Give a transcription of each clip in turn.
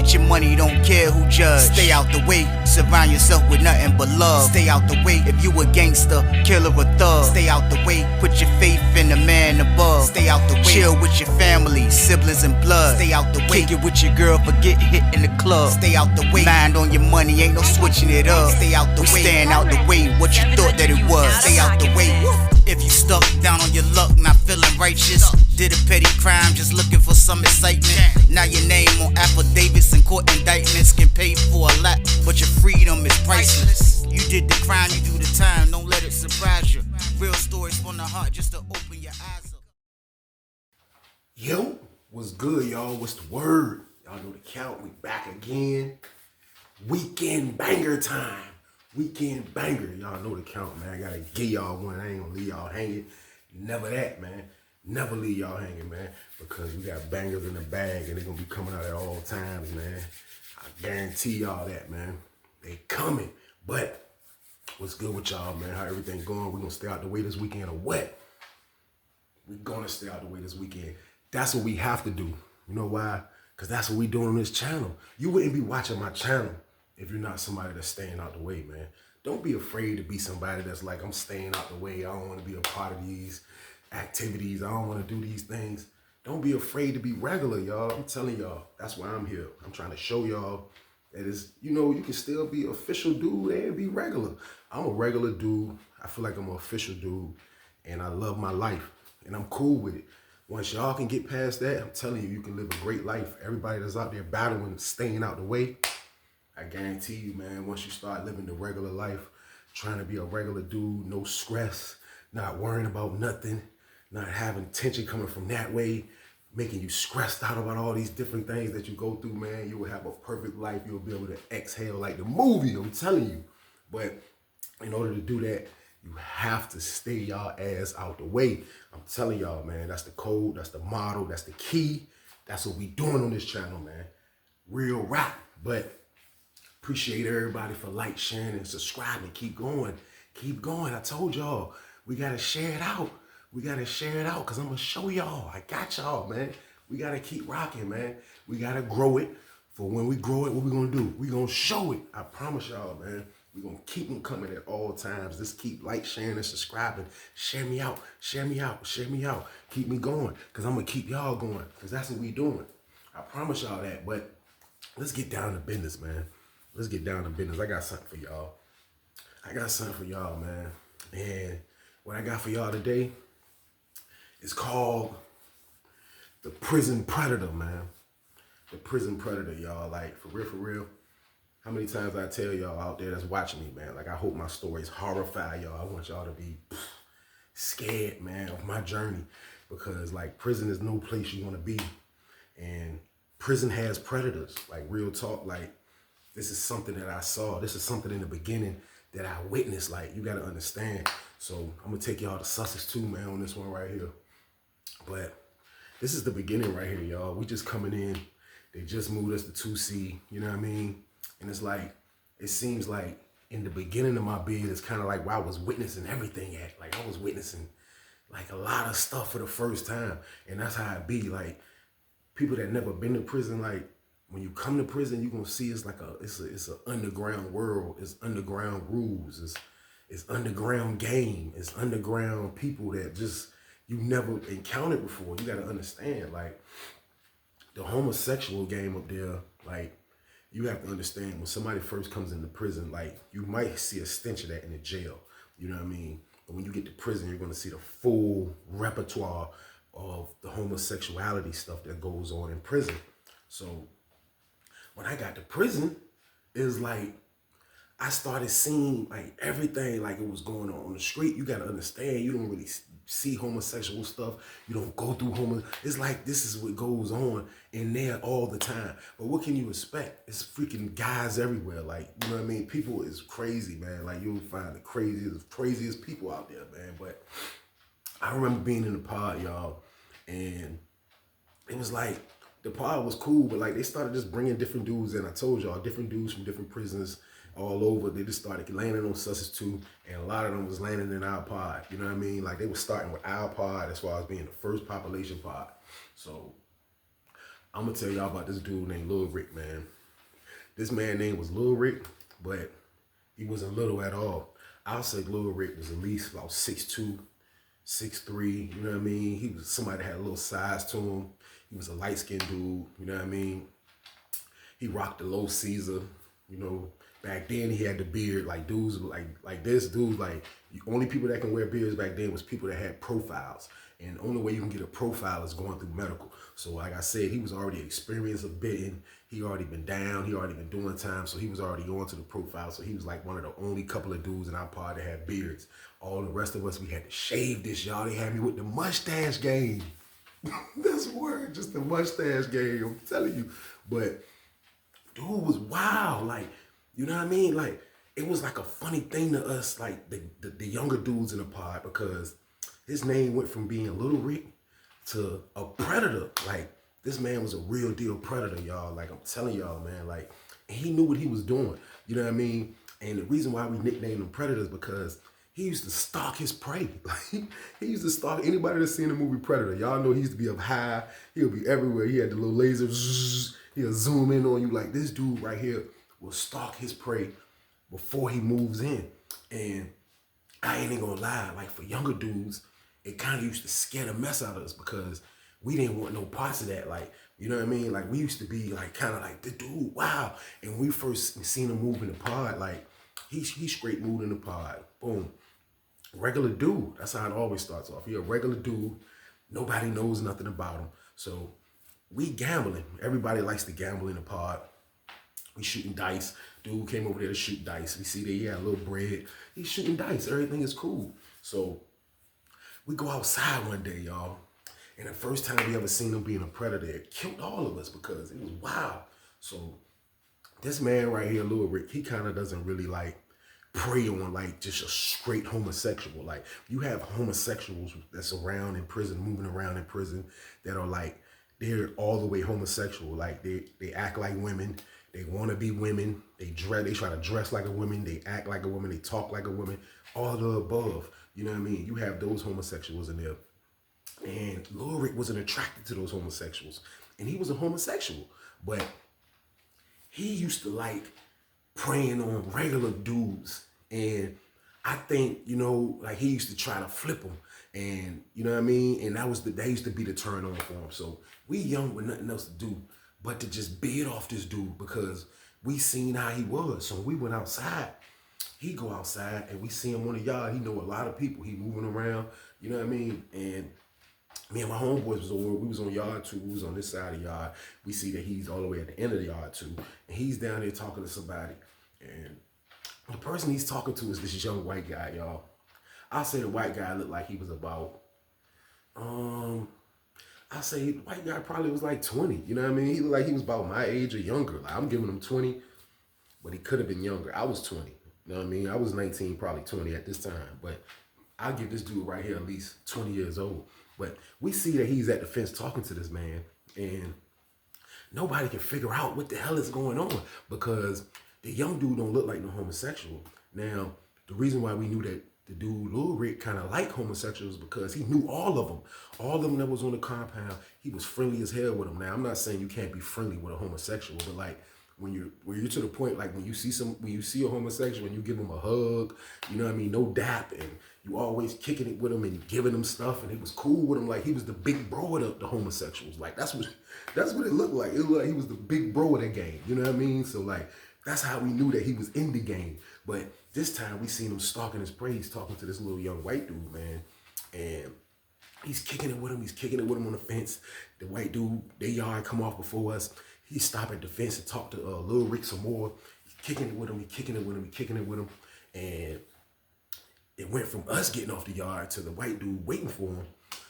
get your money, don't care who judge. Stay out the way, surround yourself with nothing but love. Stay out the way, if you a gangster, killer or thug. Stay out the way, put your faith in the man above. Stay out the way, chill with your family, siblings and blood. Stay out the way, kick it with your girl, forget hit in the club. Stay out the way, mind on your money, ain't no switching it up. Stay out the way, stand out the way, what you thought that it was. Stay out the way. If you stuck down on your luck, not feeling righteous, did a petty crime, just looking for some excitement. Now your name on affidavits and court indictments can pay for a lot, but your freedom is priceless. You did the crime, you do the time, don't let it surprise you. Real stories from the heart, just to open your eyes up. Yo, what's good, y'all? What's the word? Y'all know the count, we back again. Weekend banger time. Weekend banger. Y'all know the count, man. I gotta give y'all one. I ain't gonna leave y'all hanging. Never that, man. Never leave y'all hanging, man. Because we got bangers in the bag and they're gonna be coming out at all times, man. I guarantee y'all that, man. They coming. But what's good with y'all, man? How everything going? We gonna stay out the way this weekend or what? We gonna stay out the way this weekend. That's what we have to do. You know why? Because that's what we doing on this channel. You wouldn't be watching my channel if you're not somebody that's staying out the way, man. Don't be afraid to be somebody that's like, I'm staying out the way. I don't want to be a part of these activities. I don't want to do these things. Don't be afraid to be regular, y'all. I'm telling y'all, that's why I'm here. I'm trying to show y'all that is, you know, you can still be official dude and be regular. I'm a regular dude. I feel like I'm an official dude and I love my life and I'm cool with it. Once y'all can get past that, I'm telling you, you can live a great life. Everybody that's out there battling, staying out the way, I guarantee you, man, once you start living the regular life, trying to be a regular dude, no stress, not worrying about nothing, not having tension coming from that way, making you stressed out about all these different things that you go through, man, you will have a perfect life. You'll be able to exhale like the movie, I'm telling you. But in order to do that, you have to stay y'all ass out the way. I'm telling y'all, man, that's the code, that's the motto, that's the key. That's what we doing on this channel, man. Real rap. But appreciate everybody for like, sharing, and subscribing. Keep going. Keep going. I told y'all, we got to share it out. We got to share it out because I'm going to show y'all. I got y'all, man. We got to keep rocking, man. We got to grow it. For when we grow it, what we going to do? We going to show it. I promise y'all, man. We going to keep them coming at all times. Just keep like, sharing, and subscribing. Share me out. Share me out. Share me out. Keep me going because I'm going to keep y'all going because that's what we doing. I promise y'all that. But let's get down to business, man. Let's get down to business. I got something for y'all. I got something for y'all, man. And what I got for y'all today is called the prison predator, man. The prison predator, y'all. Like, for real. How many times I tell y'all out there that's watching me, man, like, I hope my stories horrify y'all. I want y'all to be scared, man, of my journey. Because, like, prison is no place you want to be. And prison has predators. Like, real talk, like, this is something that I saw. This is something in the beginning that I witnessed. Like, you got to understand. So I'm going to take y'all to Sussex too, man, on this one right here. But this is the beginning right here, y'all. We just coming in. They just moved us to 2C. You know what I mean? And it's like, it seems like in the beginning of my bid, it's kind of like where I was witnessing everything at. Like, I was witnessing like a lot of stuff for the first time. And that's how it be. Like, people that never been to prison, like, when you come to prison, you're gonna see it's like it's an underground world. It's underground rules. It's underground game. It's underground people that just you never encountered before. You gotta understand, like, the homosexual game up there, like, you have to understand when somebody first comes into prison, like, you might see a stench of that in the jail. You know what I mean? But when you get to prison, you're gonna see the full repertoire of the homosexuality stuff that goes on in prison. So when I got to prison, it was like, I started seeing like everything like it was going on the street. You got to understand, you don't really see homosexual stuff. You don't go through It's like, this is what goes on in there all the time. But what can you expect? It's freaking guys everywhere. Like, you know what I mean? People is crazy, man. Like, you'll find the craziest people out there, man. But I remember being in the pod, y'all, and it was like, the pod was cool, but like, they started just bringing different dudes in. I told y'all, different dudes from different prisons all over. They just started landing on Sussex too, and a lot of them was landing in our pod. You know what I mean? Like, they were starting with our pod as far as being the first population pod. So I'm gonna tell y'all about this dude named Lil Rick, man. This man name was Lil Rick, but he wasn't little at all. I'll say Lil Rick was at least about 6'2", 6'3", you know what I mean? He was somebody that had a little size to him. He was a light-skinned dude, you know what I mean? He rocked the low Caesar, you know. Back then he had the beard, like dudes like this dude, like the only people that can wear beards back then was people that had profiles. And the only way you can get a profile is going through medical. So like I said, he was already experienced a bit, and he already been down, he already been doing time, so he was already on to the profile. So he was like one of the only couple of dudes in our party that had beards. All the rest of us, we had to shave this, y'all. They had me with the mustache game. That's word, just the mustache game, I'm telling you. But dude was wild, like, you know what I mean? Like, it was like a funny thing to us, like the younger dudes in the pod, because his name went from being Little Rick to a predator. Like, this man was a real deal predator, y'all. Like, I'm telling y'all, man, like, he knew what he was doing. You know what I mean? And the reason why we nicknamed him Predator is because he used to stalk his prey. Like, he used to stalk anybody that's seen the movie Predator. Y'all know he used to be up high. He'll be everywhere. He had the little laser. He'll zoom in on you. Like, this dude right here will stalk his prey before he moves in. And I ain't even gonna lie, like, for younger dudes, it kind of used to scare the mess out of us because we didn't want no parts of that. Like, you know what I mean? Like, we used to be like, kind of like, the dude, wow. And when we first seen him move in the pod, like, he straight moved in the pod. Boom. Regular dude. That's how it always starts off. He a regular dude. Nobody knows nothing about him. So we gambling. Everybody likes to gamble in the pod. We shooting dice. Dude came over there to shoot dice. We see that he had a little bread. He's shooting dice. Everything is cool. So we go outside one day, y'all. And the first time we ever seen him being a predator, it killed all of us because it was wild. So this man right here, Lil Rick, he kind of doesn't really like prey on like just a straight homosexual. Like, you have homosexuals that's around in prison, moving around in prison, that are like, they're all the way homosexual. Like, they act like women. They want to be women. They try to dress like a woman. They act like a woman. They talk like a woman. All the above. You know what I mean? You have those homosexuals in there. And Lil Rick wasn't attracted to those homosexuals. And he was a homosexual. But he used to like preying on regular dudes. And I think, you know, like, he used to try to flip them. And, you know what I mean? And that used to be the turn on for him. So we young with nothing else to do but to just bid off this dude because we seen how he was. So we went outside. He go outside and we see him on the yard. He know a lot of people. He moving around, you know what I mean? And me and my homeboys we was on yard 2. We was on this side of the yard. We see that he's all the way at the end of the yard 2. And he's down there talking to somebody. And the person he's talking to is this young white guy, y'all. I'll say the white guy looked like he was about, I'll say the white guy probably was like 20. You know what I mean? He looked like he was about my age or younger. Like, I'm giving him 20, but he could have been younger. I was 20. You know what I mean? I was 19, probably 20 at this time. But I'll give this dude right here at least 20 years old. But we see that he's at the fence talking to this man, and nobody can figure out what the hell is going on because the young dude don't look like no homosexual. Now, the reason why we knew that the dude, Lil Rick, kind of liked homosexuals because he knew all of them. All of them that was on the compound, he was friendly as hell with them. Now, I'm not saying you can't be friendly with a homosexual, but like, when you're to the point, like when you see a homosexual and you give him a hug, you know what I mean, no dap, and you always kicking it with him and giving him stuff, and he was cool with him, like he was the big bro of the homosexuals. Like, that's what it looked like. It looked like he was the big bro of that game. You know what I mean? So like, that's how we knew that he was in the game. But this time we seen him stalking his prey. He's talking to this little young white dude, man, and he's kicking it with him. He's kicking it with him on the fence. The white dude, their yard come off before us. He stopped at the fence and talked to Lil Rick some more. He's kicking it with him. He's kicking it with him. He's kicking it with him. And it went from us getting off the yard to the white dude waiting for him.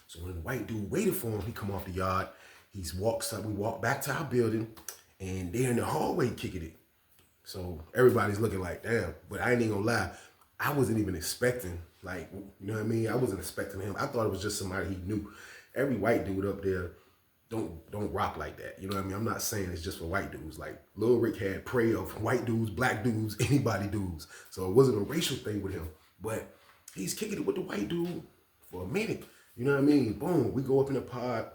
So when the white dude waited for him, he come off the yard. We walk back to our building, and they're in the hallway kicking it. So everybody's looking like, damn. But I ain't even gonna lie, I wasn't even expecting, like, you know what I mean? I wasn't expecting him. I thought it was just somebody he knew. Every white dude up there don't rock like that. You know what I mean? I'm not saying it's just for white dudes. Like, Lil Rick had prey of white dudes, black dudes, anybody dudes. So it wasn't a racial thing with him. But he's kicking it with the white dude for a minute. You know what I mean? Boom, we go up in the pod.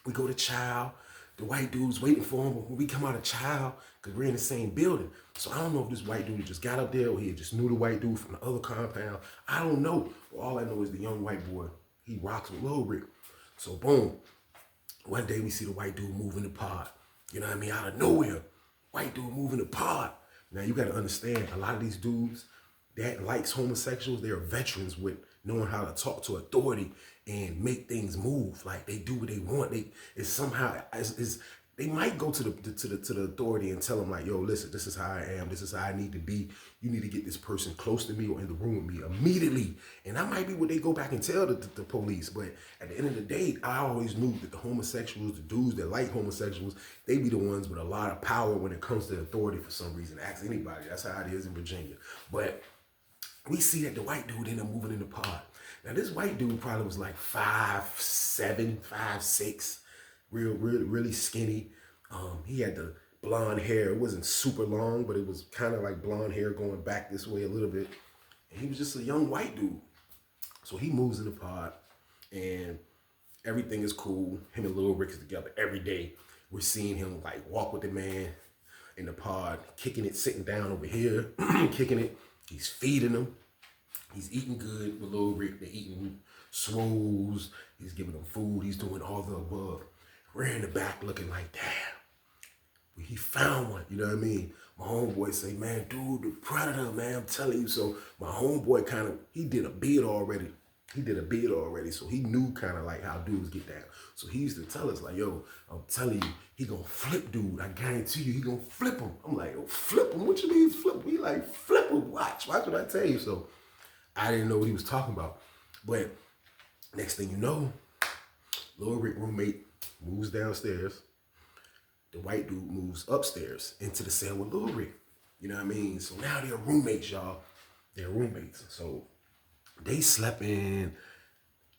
We go to chow. the white dude's waiting for him when we come out of child, because we're in the same building. So I don't know if this white dude just got up there or he just knew the white dude from the other compound. I don't know. But all I know is the young white boy, he rocks with Lil Rick. So boom, one day we see the white dude moving the pod. You know what I mean? Out of nowhere, white dude moving the pod. Now you got to understand, a lot of these dudes that likes homosexuals, they're veterans with knowing how to talk to authority and make things move. Like they do what they want. They might go to the authority and tell them like, yo, listen, this is how I am. This is how I need to be. You need to get this person close to me or in the room with me immediately. And that might be what they go back and tell the police. But at the end of the day, I always knew that the homosexuals, the dudes that like homosexuals, they be the ones with a lot of power when it comes to authority for some reason. Ask anybody. That's how it is in Virginia. But we see that the white dude ended up moving in the pod. Now this white dude probably was like 5'7", 5'6", really skinny. He had the blonde hair. It wasn't super long, but it was kind of like blonde hair going back this way a little bit. And he was just a young white dude. So he moves in the pod and everything is cool. Him and Lil Rick is together every day. We're seeing him like walk with the man in the pod, kicking it, sitting down over here, kicking it. He's feeding them. He's eating good with Lil Rick. They're eating swolls. He's giving them food. He's doing all the above. We're in the back looking like, damn, he found one. You know what I mean? My homeboy say, man, dude, the predator, man, I'm telling you. So my homeboy he did a bid already. So he knew kind of like how dudes get down. So he used to tell us like, yo, I'm telling you, he gonna flip dude. I guarantee you, he gonna flip him. I'm like, oh, flip him? What you mean flip him? He like, flip him, watch what I tell you. So I didn't know what he was talking about. But next thing you know, Lil Rick roommate moves downstairs. The white dude moves upstairs into the cell with Lil Rick. You know what I mean? So now they're roommates, y'all. They're roommates. So they slept in,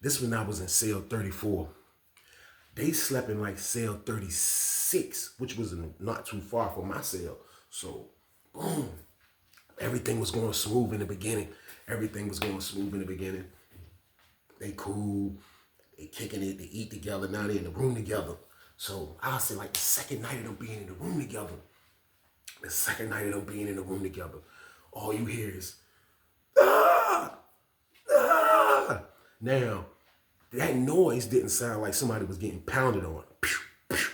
this when I was in cell 34. They slept in like cell 36, which was not too far from my cell. So, boom. Everything was going smooth in the beginning. They cool. They kicking it. They eat together. Now they in the room together. So I'll say like the second night of them being in the room together. All you hear is, ah! Ah! Now, that noise didn't sound like somebody was getting pounded on.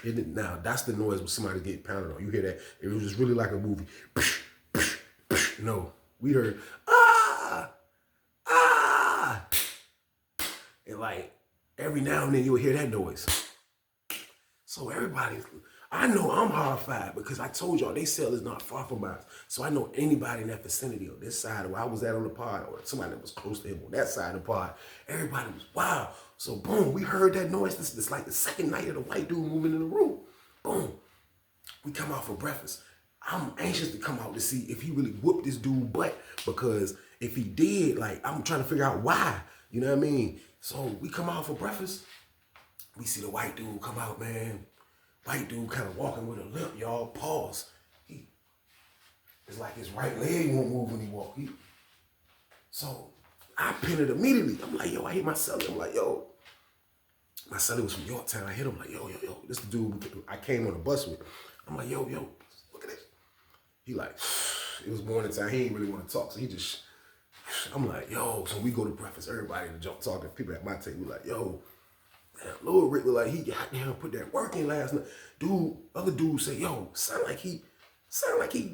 Now, that's the noise when somebody getting pounded on. You hear that? It was just really like a movie. No, we heard, ah! Ah! And like, every now and then you'll hear that noise. So I know I'm horrified because I told y'all they cell is not far from ours. So I know anybody in that vicinity on this side where I was at on the pod or somebody that was close to him on that side of the pod, everybody was wow. So boom, we heard that noise. This is like the second night of the white dude moving in the room. Boom. We come out for breakfast. I'm anxious to come out to see if he really whooped this dude butt, because if he did, like, I'm trying to figure out why. You know what I mean? So we come out for breakfast. We see the white dude come out, man. White dude kind of walking with a limp, y'all. Pause. It's like his right leg won't move when he walk. So I pin it immediately. I'm like, yo, I hit my celly. I'm like, yo. My celly was from Yorktown. I hit him like, yo. This the dude I came on the bus with. I'm like, yo, look at this. He like, it was morning time. He ain't really want to talk. So I'm like, yo. So we go to breakfast. Everybody in the jump talking. People at my table like, yo. Damn, Lil Rick was like, he got down, put that work in last night. Other dude say, yo, sound like he,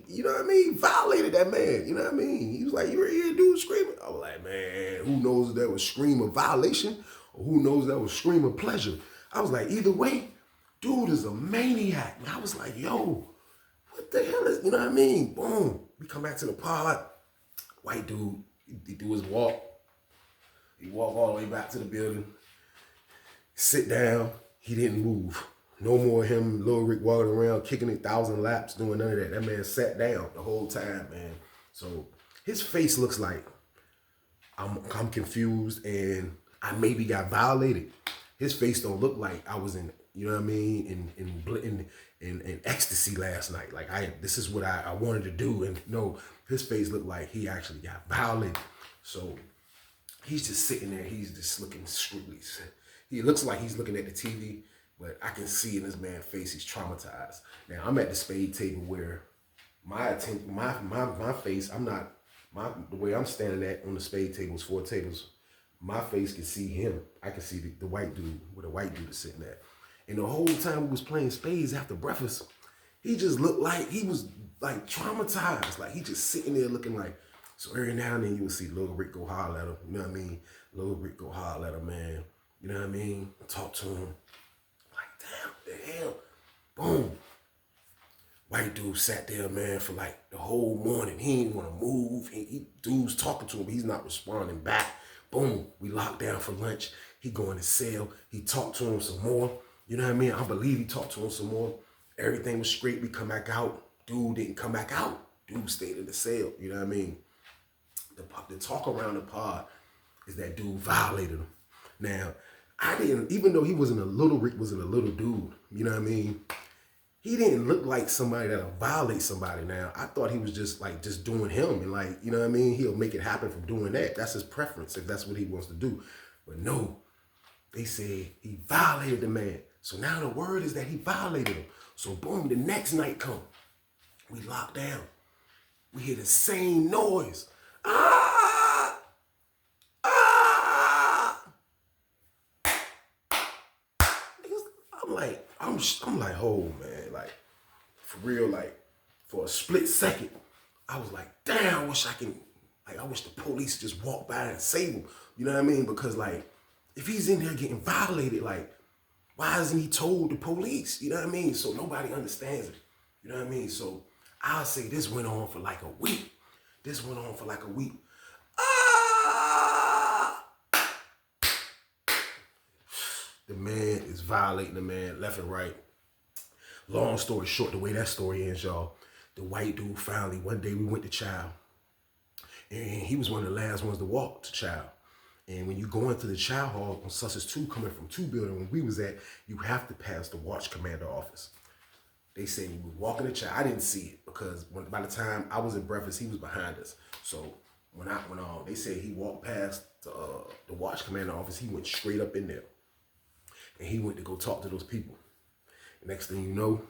you know what I mean, violated that man. You know what I mean? He was like, you hear a dude screaming? I was like, man, who knows if that was scream of violation or who knows that was scream of pleasure? I was like, either way, dude is a maniac. And I was like, yo, what the hell is, you know what I mean? Boom. We come back to the pod. White dude, he do his walk. He walk all the way back to the building. Sit down. He didn't move. No more him, Lil Rick walking around, kicking 1,000 laps, doing none of that. That man sat down the whole time, man. So his face looks like I'm confused and I maybe got violated. His face don't look like I was in, you know what I mean, in ecstasy last night. Like this is what I wanted to do. And no, his face looked like he actually got violated. So he's just sitting there. He's just looking strictly. He looks like he's looking at the TV. But I can see in this man's face he's traumatized. Now I'm at the spade table where my face, I'm not the way I'm standing at on the spade tables, 4 tables, my face can see him. I can see the white dude where the white dude is sitting at. And the whole time we was playing spades after breakfast, he just looked like he was like traumatized. Like he just sitting there looking like, so every now and then you would see Lil Rick go holler at him, you know what I mean? Lil Rick go holler at him, man. You know what I mean? Talk to him. Like, damn, the hell? Boom. White dude sat there, man, for like the whole morning. He didn't want to move. Dude's talking to him, but he's not responding back. Boom, we locked down for lunch. He go in his cell. He talked to him some more. You know what I mean? I believe he talked to him some more. Everything was straight. We come back out. Dude didn't come back out. Dude stayed in the cell. You know what I mean? The talk around the pod is that dude violated him. Now, I didn't, even though he wasn't a little dude, you know what I mean? He didn't look like somebody that'll violate somebody. Now, I thought he was just doing him and like, you know what I mean? He'll make it happen from doing that. That's his preference if that's what he wants to do. But no, they said he violated the man. So now the word is that he violated him. So boom, the next night come. We lock down. We hear the same noise. Ah! Ah! I'm like, oh man, like for real, like for a split second, I was like, damn, I wish the police just walk by and save him. You know what I mean? Because like, if he's in there getting violated, like, why hasn't he told the police? You know what I mean? So nobody understands it. You know what I mean? So I'll say this went on for like a week. Ah! The man is violating the man left and right. Long story short, the way that story ends, y'all, the white dude finally, one day we went to Child. And he was one of the last ones to walk to Child. And when you go into the Child Hall on Sussex 2, coming from 2 building, when we was at, you have to pass the watch commander office. They say we were walking to Child. I didn't see it because by the time I was in breakfast, he was behind us. So when I went on, they said he walked past the watch commander office. He went straight up in there. And he went to go talk to those people. And next thing you know,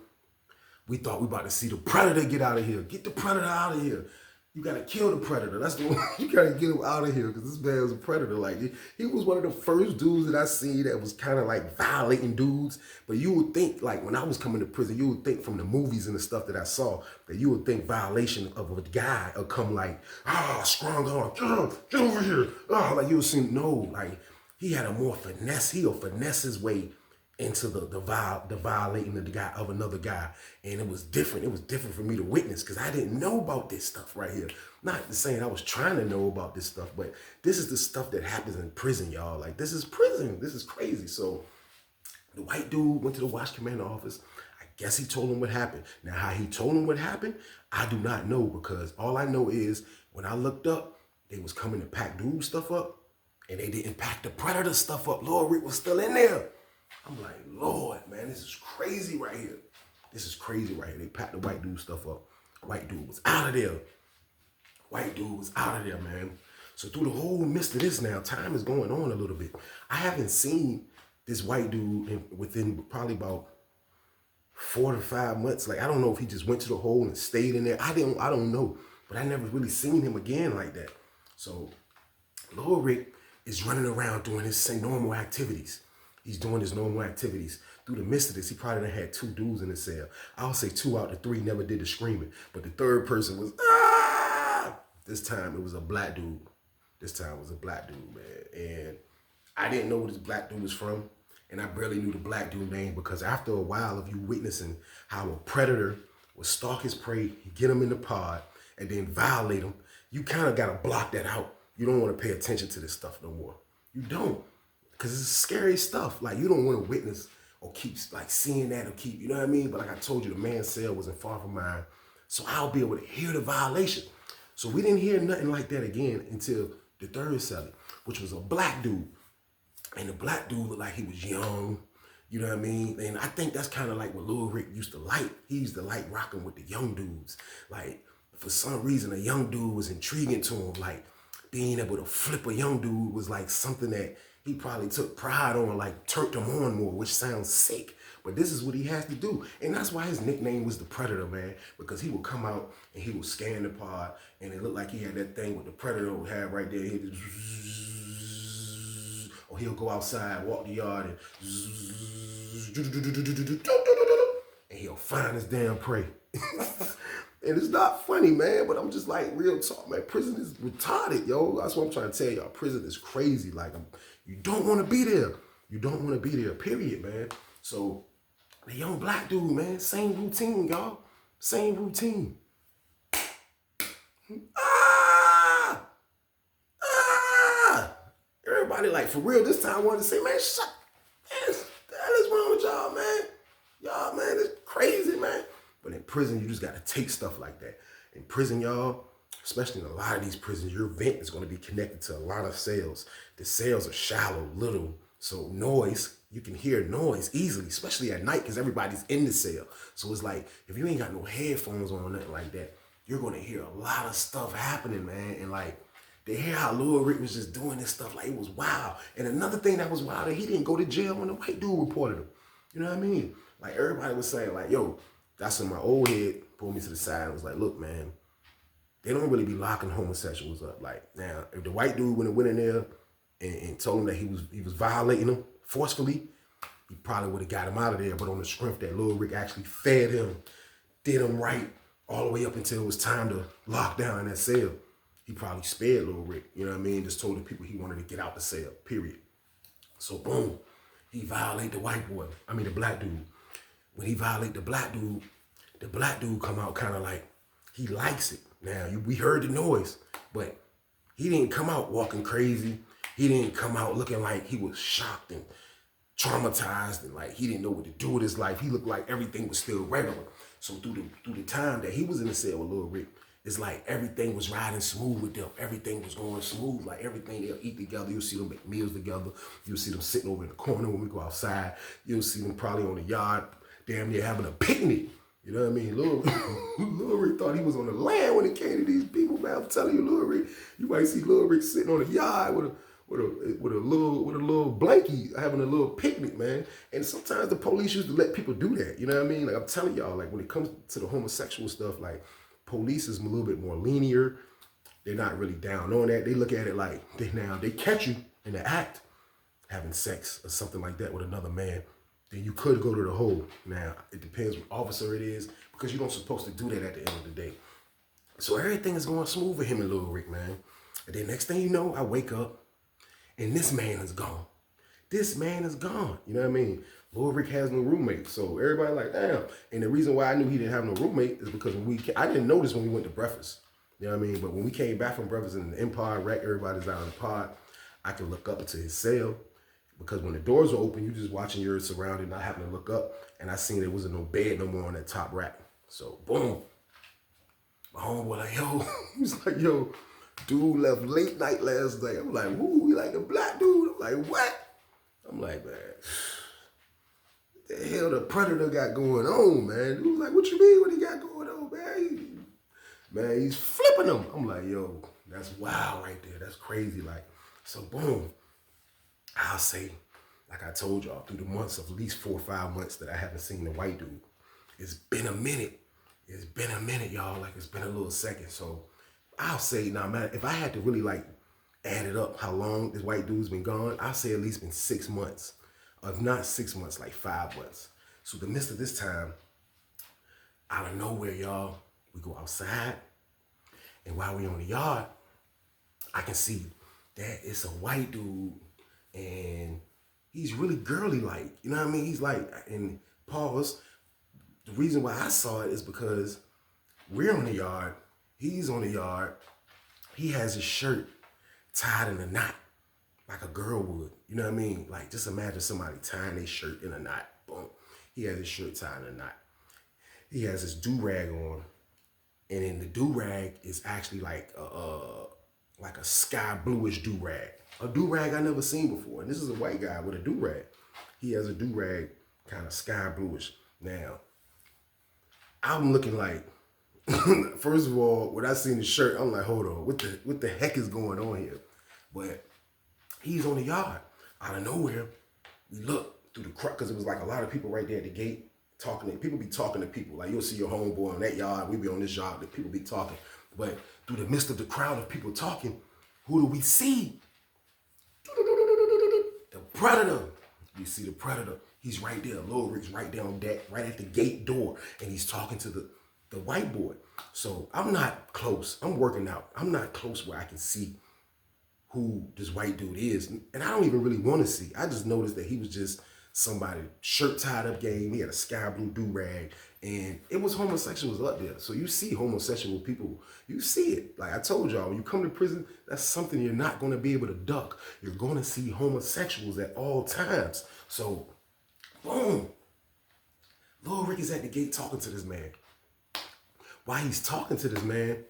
we thought we about to see the predator get out of here. Get the predator out of here. You gotta kill the predator. That's the one. You gotta get him out of here because this man was a predator. Like he was one of the first dudes that I seen that was kind of like violating dudes. But you would think, like when I was coming to prison, you would think from the movies and the stuff that I saw that you would think violation of a guy would come like, strong arm, get over here. Like you would see, no, like he had a more finesse. He'll finesse his way into the violating the guy of another guy. And it was different. It was different for me to witness because I didn't know about this stuff right here. Not saying I was trying to know about this stuff, but this is the stuff that happens in prison, y'all. Like this is prison. This is crazy. So the white dude went to the watch commander office. I guess he told him what happened. Now, how he told him what happened, I do not know because all I know is when I looked up, they was coming to pack dude stuff up and they didn't pack the predator stuff up. Lord Rick was still in there. I'm like, Lord, man, this is crazy right here. This is crazy right here. They packed the white dude stuff up. White dude was out of there. White dude was out of there, man. So through the whole midst of this now, time is going on a little bit. I haven't seen this white dude within probably about 4 to 5 months. Like, I don't know if he just went to the hole and stayed in there. I don't know. But I never really seen him again like that. So Lord Rick is running around doing his same normal activities. He's doing his normal activities. Through the midst of this, he probably done had 2 dudes in the cell. I'll say 2 out of 3 never did the screaming. But the third person was, ah! This time it was a black dude. Man. And I didn't know where this black dude was from. And I barely knew the black dude name because after a while of you witnessing how a predator would stalk his prey, get him in the pod, and then violate him, you kind of got to block that out. You don't want to pay attention to this stuff no more. You don't. Because it's scary stuff. Like, you don't want to witness or keep, like, seeing that or keep, you know what I mean? But like I told you, the man's cell wasn't far from mine. So I'll be able to hear the violation. So we didn't hear nothing like that again until the third cellie, which was a black dude. And the black dude looked like he was young, you know what I mean? And I think that's kind of like what Lil Rick used to like. He used to like rocking with the young dudes. Like, for some reason, a young dude was intriguing to him. Like, being able to flip a young dude was like something that he probably took pride on, like turned him on more, which sounds sick. But this is what he has to do. And that's why his nickname was the Predator, man. Because he would come out and he would scan the pod and it looked like he had that thing with the Predator would have right there. Or he'll go outside, walk the yard and he'll find his damn prey. And it's not funny, man, but I'm just like, real talk, man. Prison is retarded, yo. That's what I'm trying to tell y'all. Prison is crazy. Like, you don't want to be there. You don't want to be there, period, man. So, the young black dude, man, same routine, y'all. Same routine. Ah! Ah! Everybody, like, for real, this time I wanted to say, man, shut. Man, the hell is wrong with y'all, man? Y'all, man, it's crazy, man. But in prison, you just got to take stuff like that. In prison, y'all, especially in a lot of these prisons, your vent is going to be connected to a lot of cells. The cells are shallow, little, so noise, you can hear noise easily, especially at night because everybody's in the cell. So it's like, if you ain't got no headphones on or nothing like that, you're going to hear a lot of stuff happening, man. And like, they hear how Lil Rick was just doing this stuff, like it was wild. And another thing that was wild, he didn't go to jail when the white dude reported him. You know what I mean? Like, everybody was saying, like, yo, that's when my old head pulled me to the side and was like, look, man, they don't really be locking homosexuals up. Like, now, if the white dude went in there and told him that he was violating them forcefully, he probably would have got him out of there. But on the strength that Lil Rick actually fed him, did him right, all the way up until it was time to lock down that cell, he probably spared Lil Rick. You know what I mean? Just told the people he wanted to get out the cell, period. So boom, he violated the white boy. I mean, the black dude. When he violated the black dude come out kind of like, he likes it. Now, we heard the noise, but he didn't come out walking crazy. He didn't come out looking like he was shocked and traumatized and like he didn't know what to do with his life. He looked like everything was still regular. So through the time that he was in the cell with Lil Rick, it's like everything was riding smooth with them. Everything was going smooth. Like everything, they'll eat together. You'll see them make meals together. You'll see them sitting over in the corner when we go outside. You'll see them probably on the yard, damn near having a picnic. You know what I mean? Lil Rick thought he was on the land when it came to these people, man. I'm telling you, Lil Rick, you might see Lil Rick sitting on the yard with a little blankie, having a little picnic, man. And sometimes the police used to let people do that. You know what I mean? Like I'm telling y'all, like when it comes to the homosexual stuff, like police is a little bit more linear. They're not really down on that. They look at it like they catch you in the act having sex or something like that with another man, then you could go to the hole. Now, it depends what officer it is, because you don't supposed to do that at the end of the day. So everything is going smooth for him and Lil Rick, man. And then next thing you know, I wake up and this man is gone. This man is gone. You know what I mean? Lil Rick has no roommate. So everybody like, damn. And the reason why I knew he didn't have no roommate is because I didn't notice when we went to breakfast. You know what I mean? But when we came back from breakfast in the Empire Rack, everybody's out in the pod. I could look up into his cell. Because when the doors were open, you just watching your surrounding, not having to look up. And I seen there wasn't no bed no more on that top rack. So, boom. My homeboy like, yo, he was like, yo, dude left late night last night. I'm like, woo, he like a black dude. I'm like, what? I'm like, man, what the hell the Predator got going on, man? Dude was like, what you mean what he got going on, man? He's flipping them. I'm like, yo, that's wild right there. That's crazy. Like, so boom. I'll say, like I told y'all, through the months of at least 4 or 5 months that I haven't seen the white dude, it's been a minute. It's been a minute, y'all. Like, it's been a little second. So I'll say, now, man, if I had to really, like, add it up how long this white dude's been gone, I'll say at least been 6 months. Or if not 6 months, like 5 months. So the midst of this time, out of nowhere, y'all, we go outside. And while we on the yard, I can see that it's a white dude. And he's really girly-like, you know what I mean? He's like, and pause, the reason why I saw it is because we're on the yard, he's on the yard, he has his shirt tied in a knot, like a girl would, you know what I mean? Like, just imagine somebody tying their shirt in a knot, boom. He has his shirt tied in a knot. He has his do-rag on, and in the do-rag is actually like a sky bluish do-rag. A do-rag I never seen before. And this is a white guy with a do-rag. He has a do-rag kind of sky bluish. Now, I'm looking like, first of all, when I seen the shirt, I'm like, hold on, what the heck is going on here? But he's on the yard. Out of nowhere, we look, through the crowd, because it was like a lot of people right there at the gate talking. People be talking to people. Like you'll see your homeboy on that yard, we be on this yard, that people be talking. But through the midst of the crowd of people talking, who do we see? The Predator. You see the Predator. He's right there. Lil Rick's right there on that, right at the gate door, and he's talking to the white boy. So I'm not close. I'm working out. I'm not close where I can see who this white dude is. And I don't even really want to see. I just noticed that he was just somebody, shirt tied up game. He had a sky blue do-rag. And it was homosexuals up there. So you see homosexual people. You see it. Like I told y'all, when you come to prison, that's something you're not going to be able to duck. You're going to see homosexuals at all times. So, boom. Lil Rick is at the gate talking to this man. While he's talking to this man,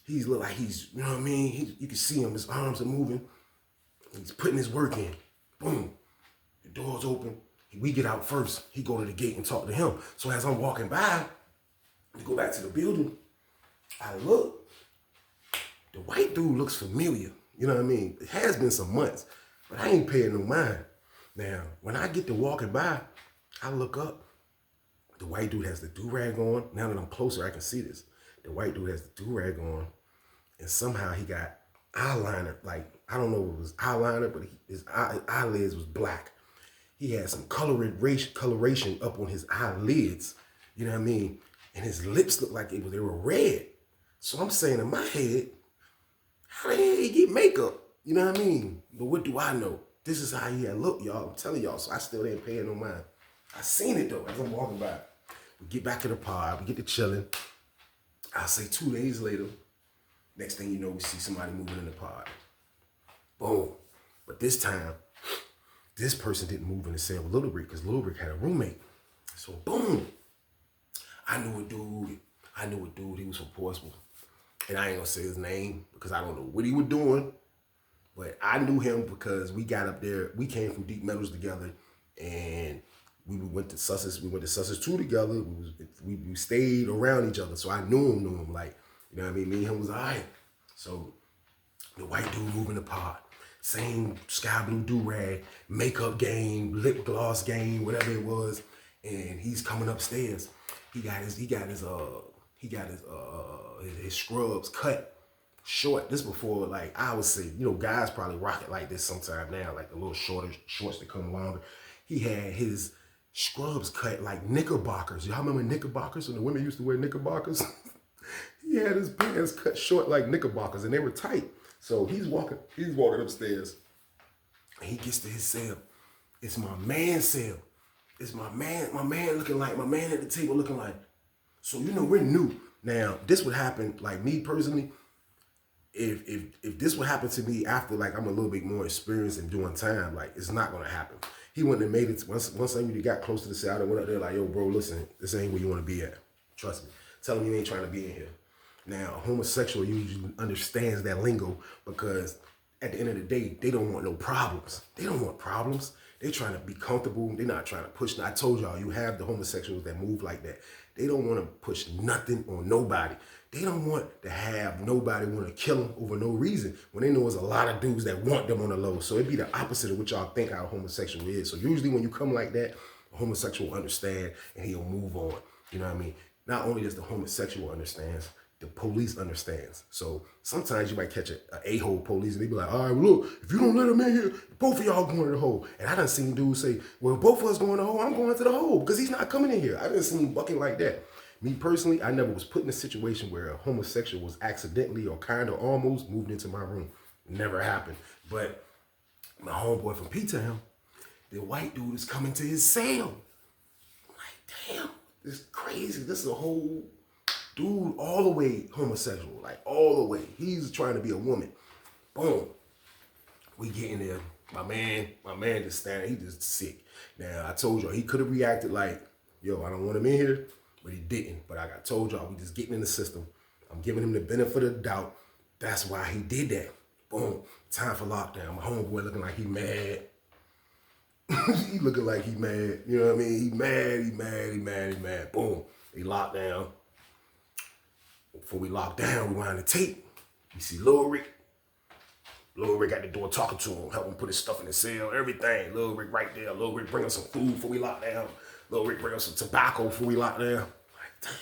he's look like he's, you know what I mean? You can see him, his arms are moving. He's putting his work in. Boom. The door's open. We get out first. He go to the gate and talk to him. So as I'm walking by, to go back to the building, I look. The white dude looks familiar. You know what I mean? It has been some months, but I ain't paying no mind. Now, when I get to walking by, I look up. The white dude has the do-rag on. Now that I'm closer, I can see this. The white dude has the do-rag on, and somehow he got eyeliner. Like, I don't know if it was eyeliner, but his eyelids was black. He had some coloration up on his eyelids, you know what I mean? And his lips looked like they were red. So I'm saying in my head, how the hell he get makeup? You know what I mean? But what do I know? This is how he had looked, y'all. I'm telling y'all, so I still ain't paying no mind. I seen it though as I'm walking by. We get back to the pod, we get to chilling. I'll say 2 days later, next thing you know, we see somebody moving in the pod. Boom. But this time, this person didn't move in the cell with Lil Rick because Lil Rick had a roommate. So boom. I knew a dude. He was from Portsmouth. And I ain't gonna say his name because I don't know what he was doing. But I knew him because we got up there. We came from Deep Meadows together, and we went to Sussex. We went to Sussex 2 together. We stayed around each other, so I knew him. Like, you know what I mean? Me and him was all right. So the white dude moving the pod, same sky blue do-rag, makeup game, lip gloss game, whatever it was, and he's coming upstairs. He got his scrubs cut short. This before, like, I would say, you know, guys probably rock it like this sometime now, like the little shorter shorts that come longer. He had his scrubs cut like knickerbockers. Y'all remember knickerbockers when the women used to wear knickerbockers? He had his pants cut short like knickerbockers, and they were tight. So he's walking upstairs, and he gets to his cell. It's my man's cell. It's my man looking like, my man at the table looking like. So, you know, we're new. Now, this would happen, like me personally, if this would happen to me after, like, I'm a little bit more experienced in doing time, like, it's not gonna happen. He wouldn't have made it. Once I really got close to the cell, I went up there like, yo, bro, listen, this ain't where you want to be at. Trust me. Tell him you ain't trying to be in here. Now, a homosexual usually understands that lingo because at the end of the day, they don't want no problems. They don't want problems. They're trying to be comfortable. They're not trying to push. I told y'all, you have the homosexuals that move like that. They don't want to push nothing on nobody. They don't want to have nobody want to kill them over no reason when they know there's a lot of dudes that want them on the low. So it'd be the opposite of what y'all think our homosexual is. So usually when you come like that, a homosexual will understand and he'll move on. You know what I mean? Not only does the homosexual understand, the police understands. So sometimes you might catch an a-hole police and they be like, all right, well, look, if you don't let him in here, both of y'all going to the hole. And I done seen dudes say, well, both of us going to the hole, I'm going to the hole because he's not coming in here. I done seen bucking like that. Me personally, I never was put in a situation where a homosexual was accidentally or kind of almost moved into my room. Never happened. But my homeboy from P-Town, the white dude is coming to his cell. I'm like, damn, this is crazy. This is a whole dude all the way homosexual, like all the way. He's trying to be a woman. Boom. We get in there. My man just standing, he just sick. Now, I told y'all, he could have reacted like, yo, I don't want him in here, but he didn't. But I told y'all, we just getting in the system. I'm giving him the benefit of the doubt. That's why he did that. Boom. Time for lockdown. My homeboy looking like he mad. He looking like he mad. You know what I mean? He mad. Boom. They locked down. Before we lock down, we wind the tape. You see Lil Rick Lil Rick at the door talking to him, helping put his stuff in the cell, everything. Lil Rick right there. Lil Rick bring us some food before we lock down. Lil Rick bring us some tobacco before we lock down. Like, damn,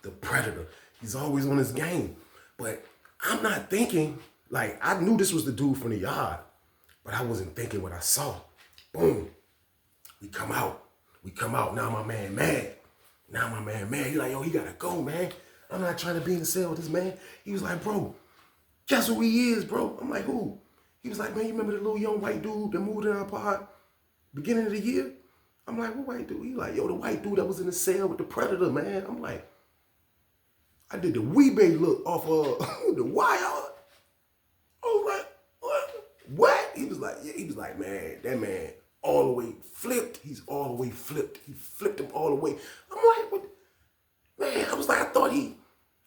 the predator. He's always on his game. But I'm not thinking, like, I knew this was the dude from the yard, but I wasn't thinking what I saw. Boom. We come out. Now my man mad. He like, yo, he gotta go, man. I'm not trying to be in the cell with this man. He was like, bro, guess who he is, bro? I'm like, who? He was like, man, you remember the little young white dude that moved in our pod beginning of the year? I'm like, what white dude? He like, yo, the white dude that was in the cell with the predator, man. I'm like, I did the Weebay look off the wire. I was like, what? He was like, yeah, man, that man all the way flipped. He's all the way flipped. He flipped him all the way. I'm like, what? Man, I was like, I thought he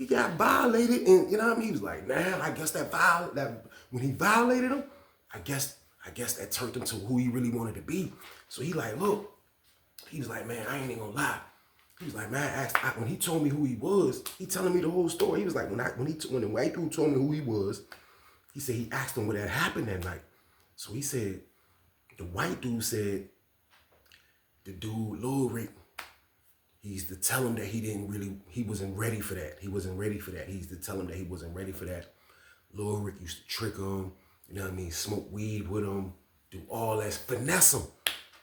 got violated, and you know what I mean? He was like, nah, I guess that when he violated him, I guess that turned him to who he really wanted to be. So he like, look, he was like, man, I ain't even gonna lie. He was like, man, when he told me who he was, he telling me the whole story. He was like, when the white dude told me who he was, he said he asked him what had happened that night. So he said, the white dude said, the dude, Lil Rick, he used to tell him that he wasn't ready for that. He wasn't ready for that. He used to tell him that he wasn't ready for that. Lil Rick used to trick him, you know what I mean, smoke weed with him, do all that, finesse him.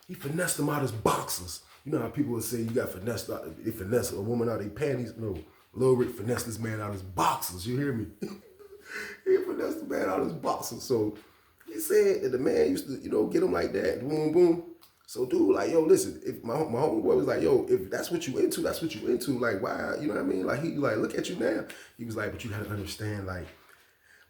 He finessed him out his boxers. You know how people would say you got finessed out, they finesse a woman out of their panties? No, Lil Rick finessed this man out of his boxers, you hear me? He finessed the man out of his boxers. So he said that the man used to, get him like that, boom, boom. So dude, like, yo, listen, if my homeboy was like, yo, if that's what you into, that's what you into. Like, why, you know what I mean? Like, he like, look at you now. He was like, but you gotta understand, like,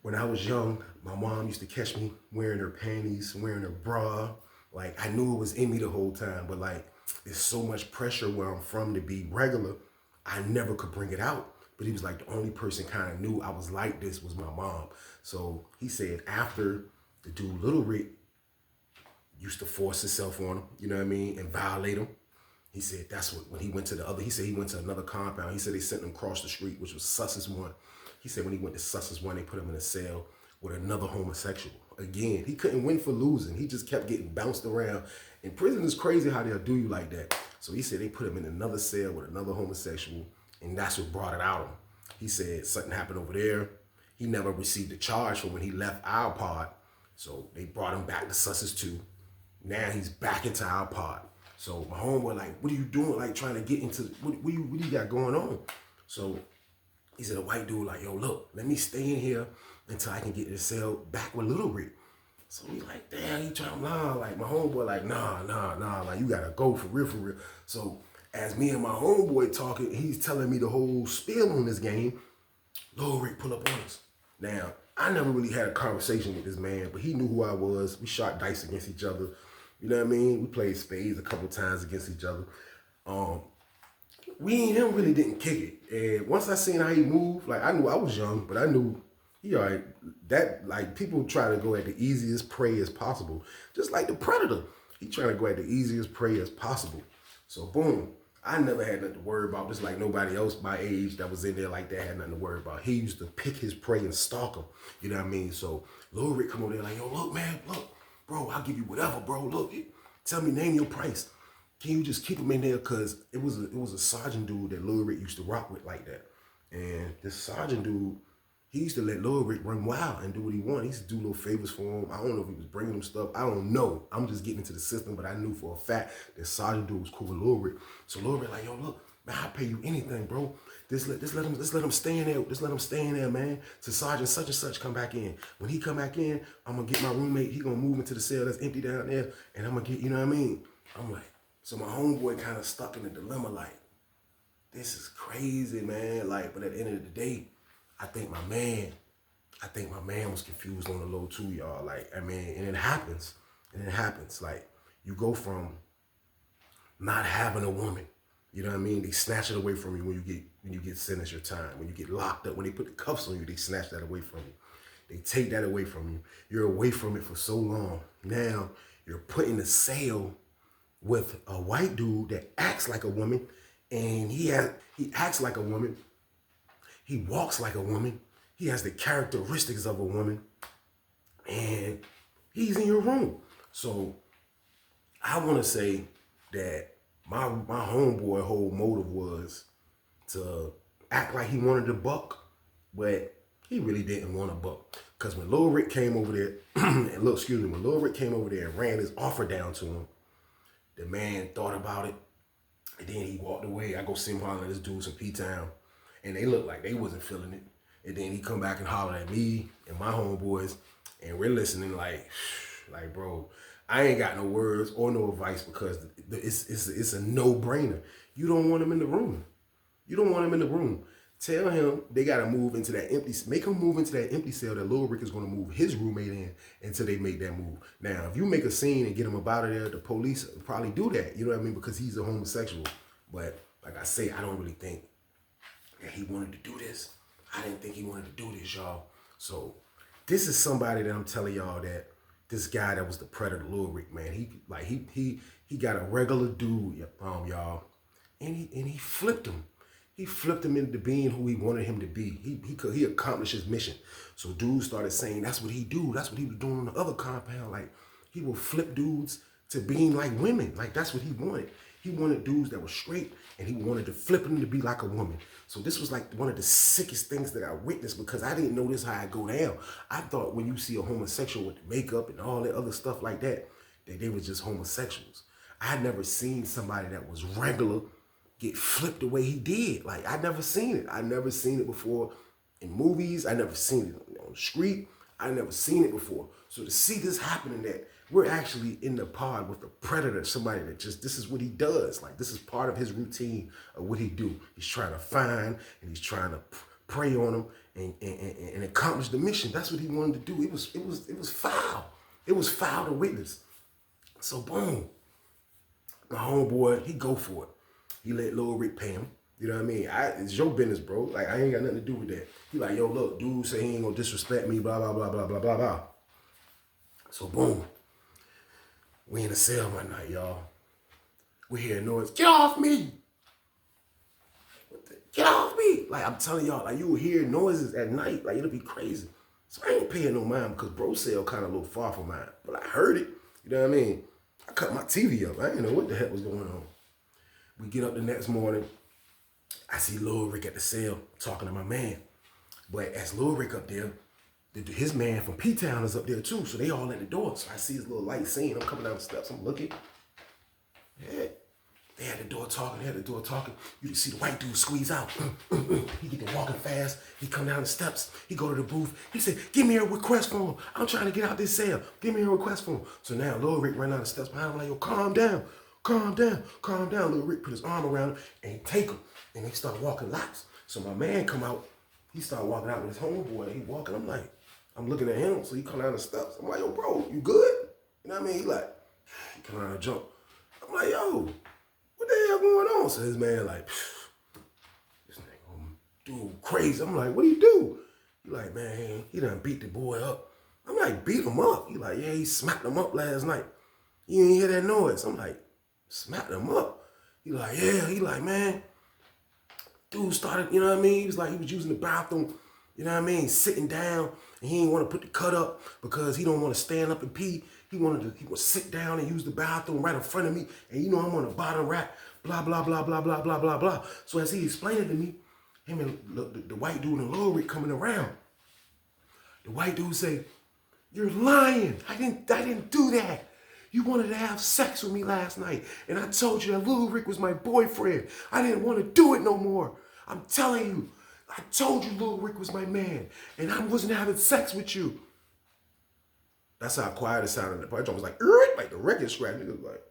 when I was young, my mom used to catch me wearing her panties, wearing her bra. Like, I knew it was in me the whole time, but like, there's so much pressure where I'm from to be regular, I never could bring it out. But he was like, the only person kind of knew I was like this was my mom. So he said after the dude, Little Rick, used to force himself on him, you know what I mean, and violate him. He said that's when he went to he said he went to another compound. He said they sent him across the street, which was Sussex 1. He said when he went to Sussex 1, they put him in a cell with another homosexual. Again, he couldn't win for losing. He just kept getting bounced around. In prison, it's crazy how they'll do you like that. So he said they put him in another cell with another homosexual, and that's what brought it out of him. He said something happened over there. He never received a charge for when he left our pod. So they brought him back to Sussex 2. Now he's back into our pod. So my homeboy like, what are you doing? Like trying to get into, what do you got going on? So he said, a white dude like, yo, look, let me stay in here until I can get in the cell back with Little Rick. So he like, damn, he trying, like my homeboy like, nah, like you gotta go for real. So as me and my homeboy talking, he's telling me the whole spiel on this game. Little Rick pull up on us. Now, I never really had a conversation with this man, but he knew who I was. We shot dice against each other. You know what I mean? We played spades a couple times against each other. We and him really didn't kick it. And once I seen how he moved, like I knew I was young, but I knew he all right. That, like, people try to go at the easiest prey as possible. Just like the predator. He trying to go at the easiest prey as possible. So boom. I never had nothing to worry about, just like nobody else my age that was in there like that had nothing to worry about. He used to pick his prey and stalk him. You know what I mean? So Lil Rick come over there like, yo, look, man, look, bro, I'll give you whatever, bro. Look, tell me, name your price. Can you just keep him in there? Cause it was a sergeant dude that Lil Rick used to rock with like that. And this sergeant dude, he used to let Lil Rick run wild and do what he wanted. He used to do little favors for him. I don't know if he was bringing him stuff. I don't know. I'm just getting into the system, but I knew for a fact that sergeant dude was cool with Lil Rick. So Lil Rick like, yo, look, man, I'll pay you anything, bro. Just let him stay in there. Just let him stay in there, man. To Sergeant such and such come back in. When he come back in, I'm gonna get my roommate. He gonna move into the cell that's empty down there, and I'm gonna get, you know what I mean? I'm like, so my homeboy kind of stuck in a dilemma, like, this is crazy, man. Like, but at the end of the day, I think my man was confused on the low too, y'all. Like, I mean, and it happens. Like, you go from not having a woman, you know what I mean? They snatch it away from you when you get sentenced your time. When you get locked up, when they put the cuffs on you, they snatch that away from you. They take that away from you. You're away from it for so long. Now you're put in a cell with a white dude that acts like a woman, and he acts like a woman. He walks like a woman. He has the characteristics of a woman. And and he's in your room. So I want to say that my homeboy whole motive was to act like he wanted to buck, but he really didn't want to buck. Because when Lil Rick came over there, and look, excuse me, when Lil Rick came over there and ran his offer down to him, the man thought about it, and then he walked away. I go see him hollering at this dude from P-Town, and they looked like they wasn't feeling it. And then he come back and holler at me and my homeboys, and we're listening like, bro, I ain't got no words or no advice because it's a no-brainer. You don't want him in the room. You don't want him in the room. Tell him they gotta move into that make him move into that empty cell that Lil Rick is gonna move his roommate in until they make that move. Now, if you make a scene and get him up out of there, the police will probably do that, you know what I mean? Because he's a homosexual. But like I say, I don't really think that he wanted to do this. I didn't think he wanted to do this, y'all. So this is somebody that I'm telling y'all that this guy that was the predator, Lil Rick, man, he got a regular dude, y'all, and he flipped him. He flipped him into being who he wanted him to be. He accomplished his mission. So dudes started saying that's what he do. That's what he was doing on the other compound. Like, he would flip dudes to being like women. Like, that's what he wanted. He wanted dudes that were straight, and he wanted to flip them to be like a woman. So this was like one of the sickest things that I witnessed, because I didn't know this how it go down. I thought when you see a homosexual with the makeup and all that other stuff like that they were just homosexuals. I had never seen somebody that was regular get flipped the way he did. Like, I'd never seen it. I'd never seen it before in movies. I never seen it on the street. I never seen it before. So to see this happening, that we're actually in the pod with a predator, somebody that just, this is what he does. Like, this is part of his routine of what he do. He's trying to find and he's trying to prey on him and accomplish the mission. That's what he wanted to do. It was foul. It was foul to witness. So boom, my homeboy, he go for it. He let Lil Rick pay him. You know what I mean? It's your business, bro. Like, I ain't got nothing to do with that. He like, yo, look, dude say he ain't gonna disrespect me, blah, blah, blah, blah, blah, blah, blah. So boom, we in the cell one night, y'all. We hear noise, get off me! Get off me! Like, I'm telling y'all, like, you will hear noises at night, like, it'll be crazy. So I ain't paying no mind because bro cell kind of a little far from mine. But I heard it, you know what I mean? I cut my TV up. I didn't know what the heck was going on. We get up the next morning. I see Lil Rick at the cell talking to my man. But as Lil Rick up there, his man from P-Town is up there too. So they all at the door. So I see his little light scene. I'm coming down the steps. I'm looking. Yeah. They had the door talking. You can see the white dude squeeze out. He get to walking fast. He come down the steps. He go to the booth. He said, give me a request form. I'm trying to get out this cell. Give me a request form. So now Lil Rick ran down the steps behind him like, yo, calm down. Calm down, calm down. Lil Rick put his arm around him and he take him. And they start walking laps. So my man come out. He start walking out with his homeboy. He walking. I'm looking at him. So he come down the steps. I'm like, yo, bro, you good? You know what I mean? He like, he come around and jump. I'm like, yo, what the hell going on? So his man like, this nigga, dude, crazy. I'm like, what do you do? He like, man, he done beat the boy up. I'm like, beat him up? He like, yeah, he smacked him up last night. You ain't hear that noise? I'm like, smacked him up. He like, yeah. He like, man, dude started, you know what I mean? He was like, he was using the bathroom, you know what I mean? Sitting down, and he didn't want to put the cut up because he don't want to stand up and pee. He would sit down and use the bathroom right in front of me. And you know, I'm on the bottom rack, blah, blah, blah, blah, blah, blah, blah, blah. So as he explained it to me, him and the white dude and Lil Rick coming around. The white dude say, you're lying. I didn't do that. You wanted to have sex with me last night, and I told you that Lil Rick was my boyfriend. I didn't want to do it no more. I'm telling you, I told you Lil Rick was my man, and I wasn't having sex with you. That's how quiet it sounded. The part was like the record scratch. Niggas like,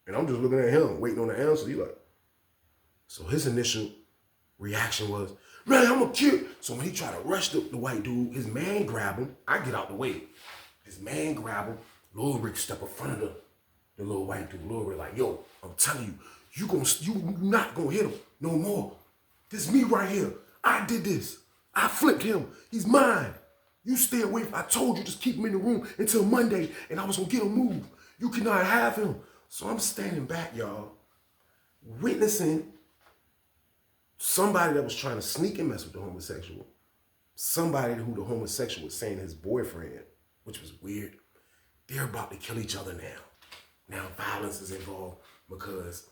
and I'm just looking at him, waiting on the answer. He like, so his initial reaction was, man, I'm gonna kill. So when he tried to rush the white dude, his man grabbed him. I get out the way. His man grab him. Lil Rick step in front of the little white dude. Lil Rick like, yo, I'm telling you, you not gonna hit him no more. This is me right here. I did this. I flipped him. He's mine. You stay away from, I told you just keep him in the room until Monday, and I was gonna get him moved. You cannot have him. So I'm standing back, y'all, witnessing somebody that was trying to sneak and mess with the homosexual somebody who the homosexual was saying his boyfriend, which was weird, they're about to kill each other now. Now violence is involved because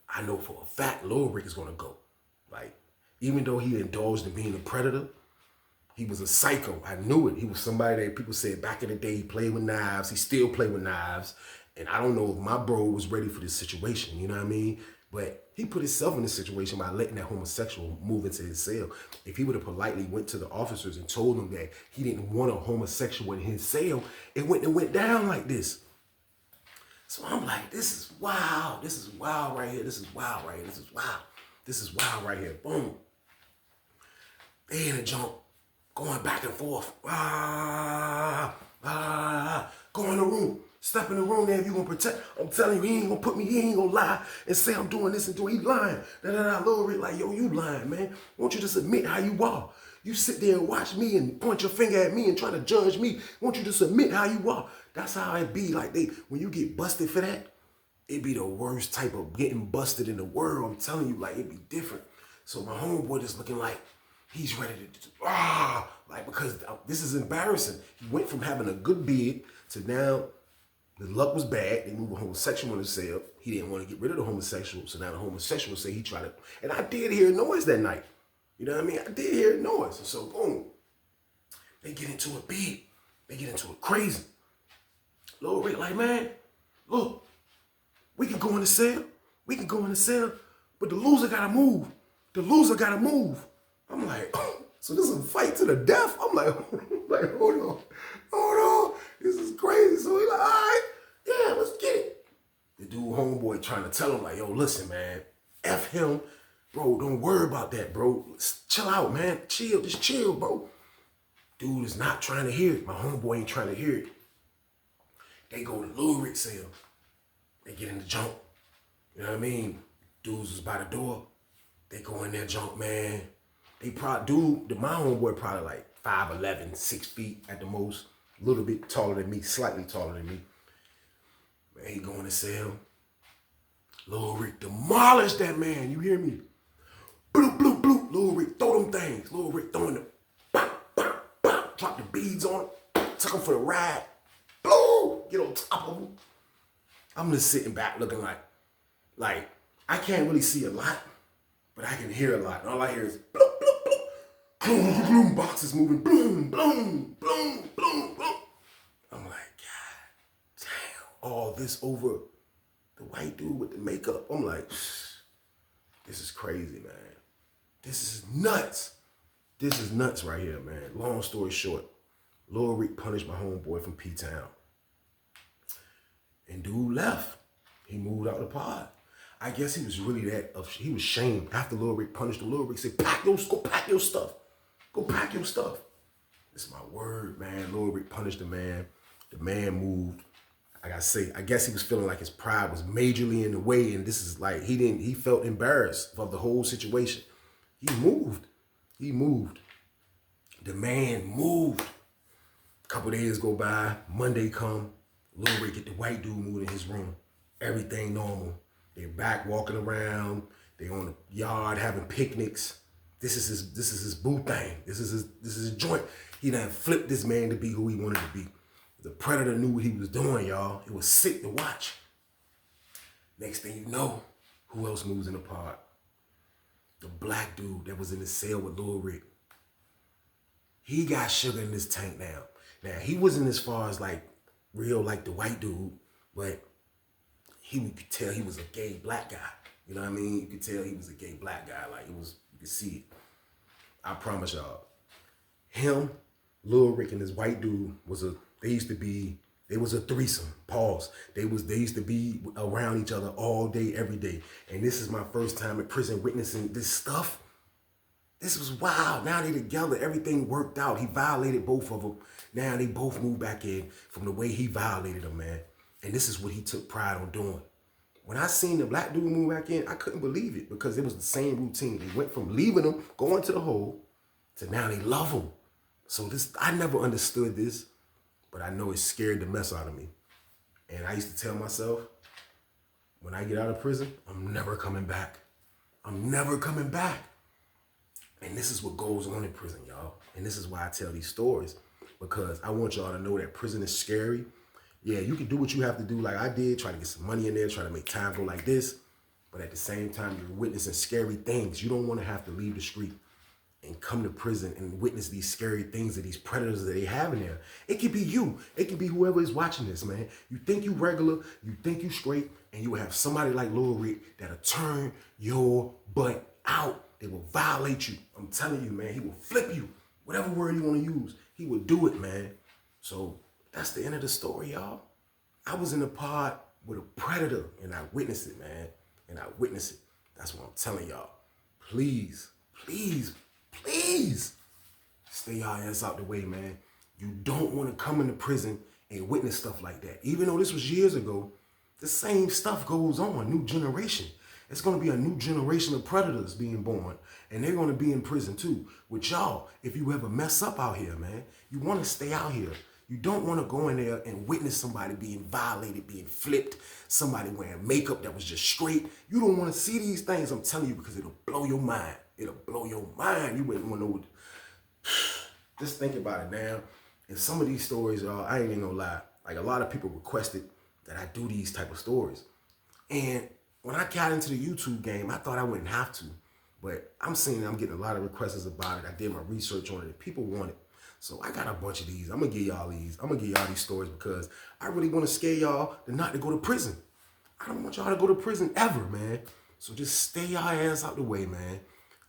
I know for a fact Lil Rick is gonna go. Like, even though he indulged in being a predator, he was a psycho. I knew it. He was somebody that people said back in the day he played with knives. He still played with knives. And I don't know if my bro was ready for this situation, you know what I mean? But he put himself in this situation by letting that homosexual move into his cell. If he would have politely went to the officers and told them that he didn't want a homosexual in his cell, it went down like this. So I'm like, this is wild. This is wild right here. This is wild right here. This is wild. This is wild right here. Boom. They in a jump, going back and forth. Go in the room. Step in the room there if you gonna protect. I'm telling you, he ain't gonna put me, he ain't gonna lie and say I'm doing this and doing, he lying. Lil Rick like, yo, you lying, man. Won't you just admit how you are? You sit there and watch me and point your finger at me and try to judge me. Won't you just admit how you are? That's how it be. Like, when you get busted for that, it be the worst type of getting busted in the world. I'm telling you, like, it be different. So my homeboy just looking like he's ready to, like, because this is embarrassing. He went from having a good bid to now the luck was bad. They moved a homosexual in the cell. He didn't want to get rid of the homosexual. So now the homosexual say he tried to, and I did hear noise that night. You know what I mean? I did hear noise. And so, boom, they get into it big. They get into it crazy. Lil Rick like, man, look, we can go in the cell. We can go in the cell, but the loser gotta move. The loser gotta move. I'm like, oh, so this is a fight to the death? I'm like, hold on. This is crazy. So he like, all right, yeah, let's get it. The dude homeboy trying to tell him like, yo, listen, man, F him. Bro, don't worry about that, bro. Chill out, man. Chill, just chill, bro. Dude is not trying to hear it. My homeboy ain't trying to hear it. They go to Lil Rick's cell. They get in the jump. You know what I mean? Dudes was by the door. They go in there jump, man. They probably, my homeboy probably like 5'11", 6 feet at the most. A little bit taller than me, slightly taller than me. Man, he go in the cell. Lil Rick demolished that man, you hear me? Bloop, bloop, bloop. Lil Rick throw them things. Lil Rick throwing the bop, bop, bop. Drop the beads on him. Took him for the ride. Blow. Get on top of him. I'm just sitting back looking like I can't really see a lot, but I can hear a lot. And all I hear is bloop, bloop, bloop. Bloom, bloom, boxes moving. Bloom, bloom, bloom, bloom, bloom. I'm like, God damn, all this over the white dude with the makeup. I'm like, this is crazy, man. This is nuts. This is nuts right here, man. Long story short, Lil Rick punished my homeboy from P-Town. And dude left. He moved out the pod. I guess he was really he was shamed. After Lil Rick punished him, Lil Rick said, go pack your stuff. Go pack your stuff. This is my word, man. Lil Rick punished the man. The man moved. Like I say, I guess he was feeling like his pride was majorly in the way, and this is like, he felt embarrassed of the whole situation. He moved. He moved. The man moved. A couple days go by, Monday come, Lil Rick get the white dude moved in his room. Everything normal. They're back walking around. They on the yard having picnics. This is his boo thing. This is his joint. He done flipped this man to be who he wanted to be. The predator knew what he was doing, y'all. It was sick to watch. Next thing you know, who else moves in the pod? The black dude that was in the cell with Lil Rick. He got sugar in his tank now. Now, he wasn't as far as like real like the white dude, but you could tell he was a gay black guy. You know what I mean? You could tell he was a gay black guy. Like, you could see it. I promise y'all. Him, Lil Rick, and this white dude they was a threesome. Pause. They used to be around each other all day, every day. And this is my first time in prison witnessing this stuff. This was wild. Now they together. Everything worked out. He violated both of them. Now they both moved back in from the way he violated them, man. And this is what he took pride on doing. When I seen the black dude move back in, I couldn't believe it because it was the same routine. They went from leaving him, going to the hole, to now they love him. So I never understood this, but I know it scared the mess out of me. And I used to tell myself, when I get out of prison, I'm never coming back. I'm never coming back. And And this is what goes on in prison, y'all. And this is why I tell these stories, because I want y'all to know that prison is scary. Yeah, you can do what you have to do like I did, try to get some money in there, try to make time go like this. But at the same time, you're witnessing scary things. You don't want to have to leave the street and come to prison and witness these scary things of these predators that they have in there. It could be you. It could be whoever is watching this, man. You think you regular, you think you straight, and you will have somebody like Lil Rick that'll turn your butt out. They will violate you. I'm telling you, man, he will flip you. Whatever word you want to use, he will do it, man. So that's the end of the story, y'all. I was in the pod with a predator, and I witnessed it, man. And I witnessed it. That's what I'm telling y'all. Please, please, please stay y'all ass out the way, man. You don't want to come into prison and witness stuff like that. Even though this was years ago, the same stuff goes on. New generation. It's going to be a new generation of predators being born. And they're going to be in prison too. With y'all, if you ever mess up out here, man, you want to stay out here. You don't want to go in there and witness somebody being violated, being flipped, somebody wearing makeup that was just straight. You don't want to see these things, I'm telling you, because it'll blow your mind. It'll blow your mind. You wouldn't want to know what. Just think about it now. And some of these stories, I ain't even gonna lie. Like, a lot of people requested that I do these type of stories. And when I got into the YouTube game, I thought I wouldn't have to. But I'm getting a lot of requests about it. I did my research on it, and people want it. So I got a bunch of these. I'm gonna give y'all these. I'm gonna give y'all these stories because I really want to scare y'all not to go to prison. I don't want y'all to go to prison ever, man. So just stay y'all ass out the way, man.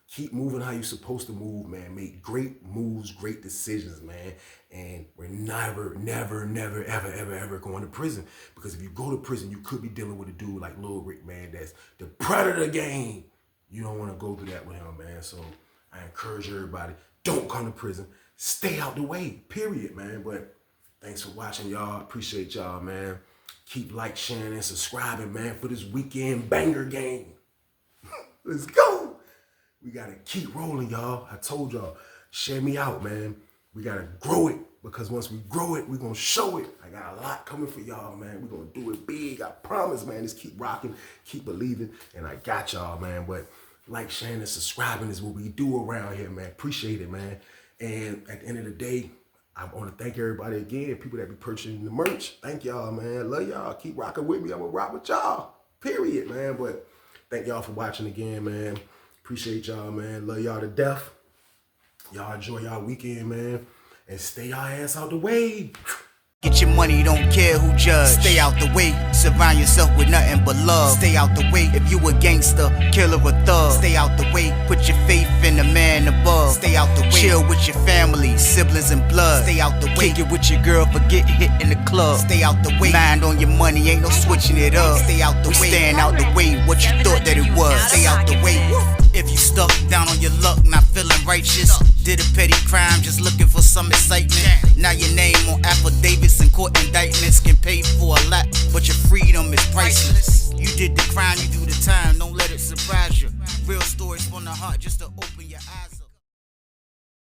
Keep moving how you're supposed to move, man. Make great moves, great decisions, man. And we're never, ever going to prison. Because if you go to prison, you could be dealing with a dude like Lil Rick, man, that's the predator game. You don't want to go through that with him, man. So I encourage everybody, don't come to prison. Stay out the way, period, man. But thanks for watching, y'all. Appreciate y'all, man. Keep like, sharing, and subscribing, man, for this weekend banger game. Let's go. We got to keep rolling, y'all. I told y'all, share me out, man. We got to grow it, because once we grow it, we're going to show it. I got a lot coming for y'all, man. We're going to do it big. I promise, man. Just keep rocking, keep believing, and I got y'all, man. But like, sharing, and subscribing is what we do around here, man. Appreciate it, man. And at the end of the day, I want to thank everybody again, people that be purchasing the merch. Thank y'all, man. Love y'all. Keep rocking with me. I'm going to rock with y'all. Period, man. But thank y'all for watching again, man. Appreciate y'all, man. Love y'all to death. Y'all enjoy y'all weekend, man. And stay y'all ass out the way. Get your money, don't care who judge. Stay out the way, surround yourself with nothing but love. Stay out the way if you a gangster, killer or thug. Stay out the way, put your faith in the man above. Stay out the way, chill with your family, siblings and blood. Stay out the way, kick it with your girl, forget hit in the club. Stay out the way, mind on your money, ain't no switching it up. Stay out the way, stand out the way, what you thought that it was. Stay out the way. If you stuck down on your luck, not feeling righteous, did a petty crime, just looking for some excitement. Now your name on affidavits and court indictments can pay for a lot, but your freedom is priceless. You did the crime, you do the time. Don't